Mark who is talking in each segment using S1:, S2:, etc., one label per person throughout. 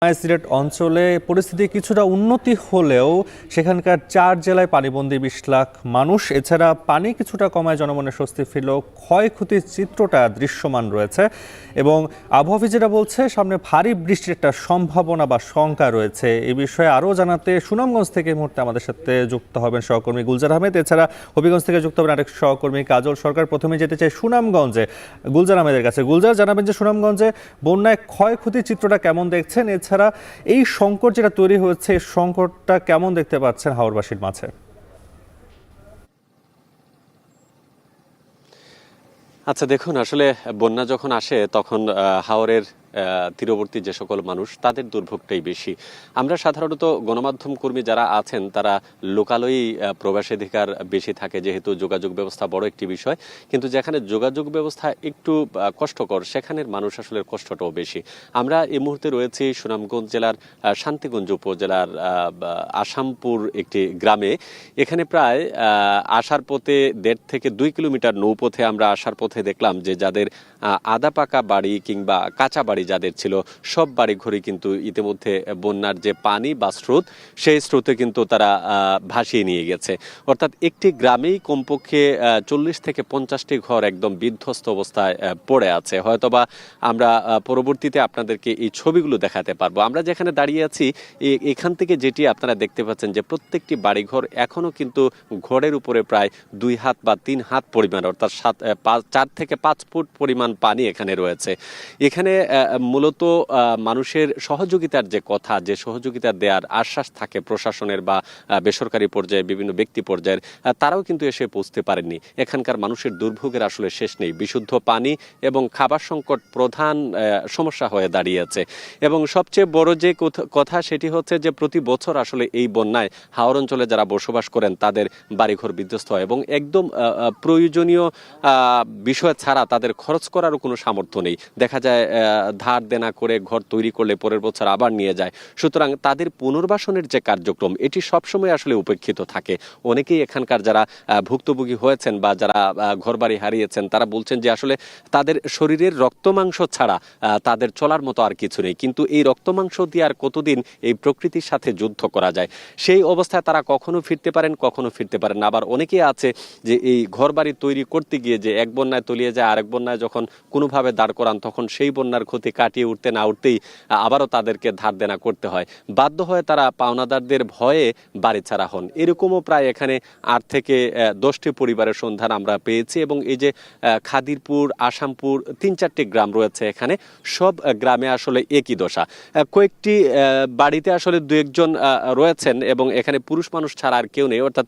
S1: সিলেট অঞ্চলে পরিস্থিতি কিছুটা উন্নতি হলেও সেখানকার 4 জেলায় পানিবন্দী 20 লাখ মানুষ। এছাড়া পানি কিছুটা কমায় জনমনে স্বস্তি ফিরলেও ক্ষয়ক্ষতির চিত্রটা দৃশ্যমান রয়েছে এবং আবহাওয়া যেটা বলছে সামনে ভারী বৃষ্টির একটা সম্ভাবনা বা শঙ্কা রয়েছে। এই বিষয়ে আরও জানাতে সুনামগঞ্জ থেকে এই মুহূর্তে আমাদের সাথে যুক্ত হবেন সহকর্মী গুলজার আহমেদ। এছাড়া হবিগঞ্জ থেকে যুক্ত হবেন আরেক সহকর্মী কাজল সরকার। প্রথমে যেতে চাই সুনামগঞ্জে গুলজার আহমেদের কাছে। গুলজার, জানাবেন যে সুনামগঞ্জে বন্যায় ক্ষয়ক্ষতির চিত্রটা কেমন দেখছেন? এছাড়া এই সংকট যেটা তৈরি হয়েছে এই সংকটটা কেমন দেখতে পাচ্ছেন হাওরবাসীর মাঝে?
S2: আচ্ছা, দেখুন, আসলে বন্যা যখন আসে তখন হাওরের তীরবর্তী যে সকল মানুষ তাদের দুর্ভোগটাই বেশি। আমরা সাধারণত গণমাধ্যম কর্মী যারা আছেন তারা লোকালয়েই প্রবেশাধিকার বেশি থাকে, যেহেতু যোগাযোগ ব্যবস্থা বড় একটি বিষয়। কিন্তু যেখানে যোগাযোগ ব্যবস্থা একটু কষ্টকর সেখানের মানুষ আসলে কষ্টটাও বেশি। আমরা এই মুহূর্তে রয়েছি সুনামগঞ্জ জেলার শান্তিগঞ্জ উপজেলার আসামপুর একটি গ্রামে। এখানে প্রায় আসার পথে 1.5 থেকে 2 কিলোমিটার নৌপথে আমরা আসার পথে দেখলাম যে যাদের আধা পাকা বাড়ি কিংবা কাঁচা বাড়ি যাদের ছিল, সব বাড়ি ঘরই কিন্তু ইতিমধ্যে বন্যার যে পানি বা স্রোত, সেই স্রোতে কিন্তু তারা ভাসিয়ে নিয়ে গেছে। অর্থাৎ একটি গ্রামেই কমপক্ষে 40 থেকে 50টি ঘর একদম বিধ্বস্ত অবস্থায় পড়ে আছে। হয়তোবা আমরা পরবর্তীতে আপনাদেরকে এই ছবিগুলো দেখাতে পারবো। আমরা যেখানে দাঁড়িয়ে আছি এখান থেকে যেটি আপনারা দেখতে পাচ্ছেন যে প্রত্যেকটি বাড়িঘর এখনো কিন্তু ঘরের উপরে প্রায় 2 হাত বা 3 হাত পরিমাণ, অর্থাৎ 4 থেকে 5 ফুট পরিমাণ পানি এখানে রয়েছে। এখানে মূলত মানুষের সহযোগিতার যে কথা, যে সহযোগিতা দেওয়ার আশ্বাস থাকে প্রশাসনের বা বেসরকারি পর্যায়ে বিভিন্ন ব্যক্তি পর্যায়ের, তারাও কিন্তু এসে পৌঁছতে পারেননি। এখানকার মানুষের দুর্ভোগের আসলে শেষ নেই। বিশুদ্ধ পানি এবং খাবার সংকট প্রধান সমস্যা হয়ে দাঁড়িয়েছে। এবং সবচেয়ে বড় যে কথা সেটি হচ্ছে যে প্রতি বছর আসলে এই বন্যায় হাওর অঞ্চলে যারা বসবাস করেন তাদের বাড়িঘর বিধ্বস্ত হয় এবং একদম প্রয়োজনীয় বিষয় ছাড়া তাদের খরচ করারও কোনো সামর্থ্য নেই। দেখা যায় ধার দেনা করে ঘর তৈরি করলে পরের বছর আবার নিয়ে যায়। সুতরাং তাদের পুনর্বাসনের যে কার্যক্রম এটি সবসময় আসলে উপেক্ষিত থাকে। অনেকেই এখানকার যারা ভুক্তভোগী হয়েছেন বা যারা ঘরবাড়ি হারিয়েছেন তারা বলছেন যে আসলে তাদের শরীরের রক্তমাংস ছাড়া তাদের চলার মতো আর কিছু নেই। কিন্তু এই রক্তমাংস দিয়ে আর কতদিন এই প্রকৃতির সাথে যুদ্ধ করা যায়? সেই অবস্থায় তারা কখনো ফিরতে পারেন, কখনো ফিরতে পারেন না। আবার অনেকেই আছে যে এই ঘরবাড়ি তৈরি করতে গিয়ে যে এক বন্যায় তলিয়ে যায়, আরেক বন্যায় যখন কোনোভাবে দাঁড় করান তখন সেই বন্যার ক্ষতি কাটিয়ে উঠতে না উঠতেই আবারও তাদেরকে ধার দেনা করতে হয়। বাধ্য হয়ে তারা পাওনাদারদের ভয়ে বাড়ি ছাড়া হন। এরকমও প্রায় এখানে 8 থেকে 10টি পরিবারের সন্ধান আমরা পেয়েছি। এবং এই যে খাদিরপুর, আসামপুর, 3-4টি গ্রাম রয়েছে এখানে, সব গ্রামে আসলে একই দশা। কয়েকটি বাড়িতে আসলে 2-1 জন রয়েছেন এবং এখানে পুরুষ মানুষ ছাড়া আর কেউ নেই। অর্থাৎ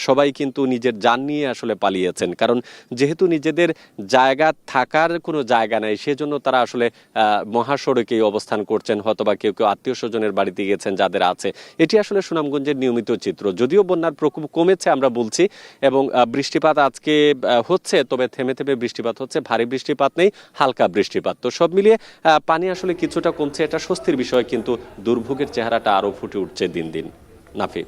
S2: সবাই কিন্তু নিজের যান নিয়ে আসলে পালিয়েছেন। কারণ যেহেতু নিজেদের জায়গা থাকার কোনো জায়গা নেই, সেজন্য তারা আসলে মহাসড়কেই অবস্থান করছেন, হয়তোবা কেউ কেউ আত্মীয় স্বজনের বাড়িতে গেছেন যাদের আছে। এটি আসলে সুনামগঞ্জের নিয়মিত চিত্র। যদিও বন্যার প্রকোপ কমেছে আমরা বলছি এবং বৃষ্টিপাত আজকে হচ্ছে, তবে থেমে থেমে বৃষ্টিপাত হচ্ছে, ভারী বৃষ্টিপাত নেই, হালকা বৃষ্টিপাত। তো সব মিলিয়ে পানি আসলে কিছুটা কমছে, এটা স্বস্তির বিষয়। কিন্তু দুর্ভোগের চেহারাটা আরো ফুটে উঠছে দিন দিন। নাফি,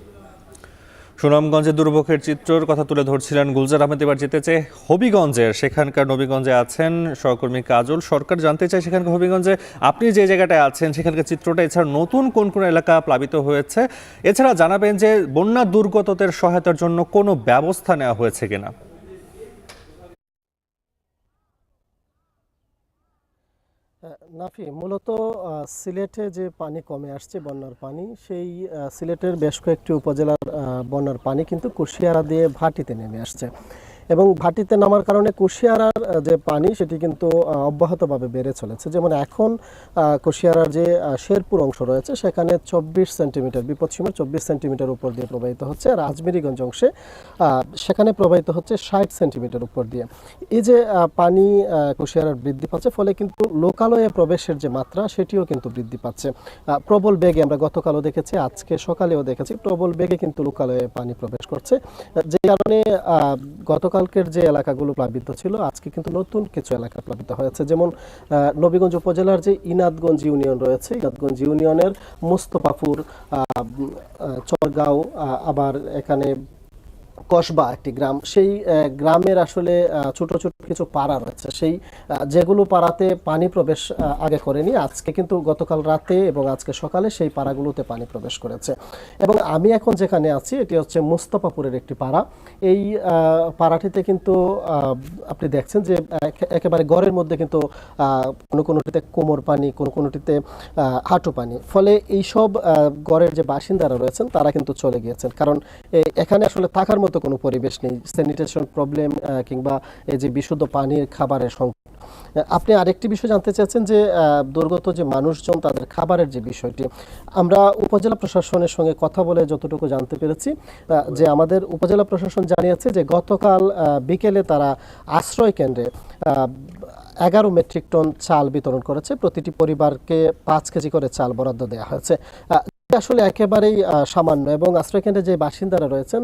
S1: সুনামগঞ্জে দুর্ভোগের চিত্রের কথা তুলে ধরছিলেন গুলজার আহমেদ। এবার যেতে চাই হবিগঞ্জের, সেখানকার নবীগঞ্জে আছেন সহকর্মী কাজল সরকার। জানতে চাই সেখানকার হবিগঞ্জে আপনি যে জায়গাটায় আছেন সেখানকার চিত্রটা, এছাড়া নতুন কোন কোন এলাকা প্লাবিত হয়েছে, এছাড়া জানাবেন যে বন্যা দুর্গতদের সহায়তার জন্য কোনো ব্যবস্থা নেওয়া হয়েছে কিনা।
S3: নাফি, মূলত সিলেটে যে পানি কমে আসছে, বন্যার পানি, সেই সিলেটের বেশ কয়েকটি উপজেলার বন্যার পানি কিন্তু কুশিয়ারা দিয়ে ভাটিতে নেমে আসছে এবং ভাটিতে নামার কারণে কুশিয়ারার যে পানি সেটি কিন্তু অব্যাহতভাবে বেড়ে চলেছে। যেমন এখন কুশিয়ারার যে শেরপুর অংশ রয়েছে সেখানে 24 সেন্টিমিটার, বিপদসীমা 24 সেন্টিমিটার উপর দিয়ে প্রবাহিত হচ্ছে। আর আজমেরিগঞ্জ অংশে সেখানে প্রবাহিত হচ্ছে 60 সেন্টিমিটার উপর দিয়ে। এই যে পানি কুশিয়ারার বৃদ্ধি পাচ্ছে, ফলে কিন্তু লোকালয়ে প্রবেশের যে মাত্রা সেটিও কিন্তু বৃদ্ধি পাচ্ছে। প্রবল বেগে, আমরা গতকালও দেখেছি, আজকে সকালেও দেখেছি, প্রবল বেগে কিন্তু লোকালয়ে পানি প্রবেশ করছে। যে কারণে গতকালকের যে এলাকাগুলো প্লাবিত ছিল আজকে কিন্তু নতুন কিছু এলাকা প্লাবিত হয়েছে। যেমন নবীগঞ্জ উপজেলার যে ইনাদগঞ্জ ইউনিয়ন রয়েছে, ইনাদগঞ্জ ইউনিয়নের মোস্তফাপুর, চরগাঁও, আবার এখানে কসবা একটি গ্রাম, সেই গ্রামের আসলে ছোট ছোট কিছু পাড়া রয়েছে, সেই যেগুলো পাড়াতে পানি প্রবেশ আগে করেনি, আজকে কিন্তু গতকাল রাতে এবং আজকে সকালে সেই পাড়াগুলোতে পানি প্রবেশ করেছে। এবং আমি এখন যেখানে আছি এটি হচ্ছে মুস্তাফাপুরের একটি পাড়া। এই পাড়াটিতে কিন্তু আপনি দেখছেন যে একেবারে ঘরের মধ্যে কিন্তু কোনো কোনোটিতে কোমর পানি, কোনো কোনোটিতে হাঁটু পানি। ফলে এইসব ঘরের যে বাসিন্দারা রয়েছেন তারা কিন্তু চলে গিয়েছেন, কারণ এখানে আসলে থাকার মতো কোনো পরিবেশ নেই। স্যানিটেশন প্রবলেম কিংবা এই যে বিশুদ্ধ পানির খাবারের সংকট। আপনি আরেকটি বিষয় জানতে চাচ্ছেন যে দুর্গত যে মানুষজন তাদের খাবারের যে বিষয়টি, আমরা উপজেলা প্রশাসনের সঙ্গে কথা বলে যতটুকু জানতে পেরেছি যে আমাদের উপজেলা প্রশাসন জানিয়েছে যে গতকাল বিকেলে তারা আশ্রয় কেন্দ্রে 11 মেট্রিক টন চাল বিতরণ করেছে। প্রতিটি পরিবারকে 5 কেজি করে চাল বরাদ্দ দেওয়া হয়েছে। আসলে একেবারেই সামান্য। এবং আশ্রয়কেন্দ্রে যে বাসিন্দারা রয়েছেন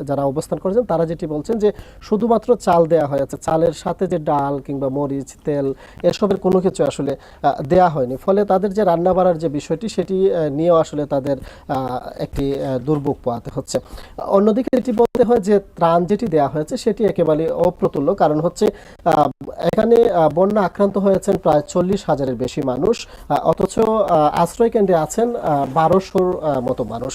S3: যারা অবস্থান করেছেন তারা যেটি বলছেন যে শুধুমাত্র চাল দেয়া হয়েছে, চালের সাথে যে ডাল কিংবা মরিচ, তেল এসবের কোনো কিছু আসলে দেয়া হয়নি। ফলে তাদের যে রান্না বাড়ার যে বিষয়টি সেটি নিয়েও আসলে তাদের একটি দুর্ভোগ পোহাতে হচ্ছে। অন্যদিকে এটি বলতে হয় যে ত্রাণ যেটি দেয়া হয়েছে সেটি একেবারে অপ্রতুল্য, কারণ হচ্ছে এখানে বন্যা আক্রান্ত হয়েছেন প্রায় 40,000-এর বেশি মানুষ, অথচ আশ্রয়কেন্দ্রে আছেন 1200-র মতো মানুষ।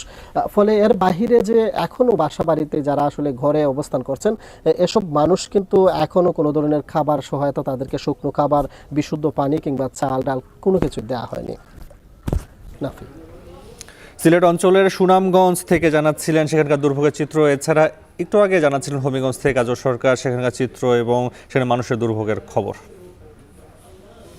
S3: ফলে এর বাহিরে যে এখনো বাসা বাড়িতে যারা আসলে ঘরে অবস্থান করছেন এসব মানুষ কিন্তু এখনো কোনো ধরনের খাবার সহায়তা, তাদেরকে শুকনো খাবার, বিশুদ্ধ পানি কিংবা চাল ডাল কোনো কিছু দেওয়া হয়নি। নাফি,
S1: সিলেট অঞ্চলের সুনামগঞ্জ থেকে জানাচ্ছিলেন সেখানকার দুর্ভোগের চিত্র। এছাড়া একটু আগে জানাচ্ছিলেন হবিগঞ্জ থেকে কাজল সরকার, সেখানকার চিত্র এবং সেখানে মানুষের দুর্ভোগের খবর।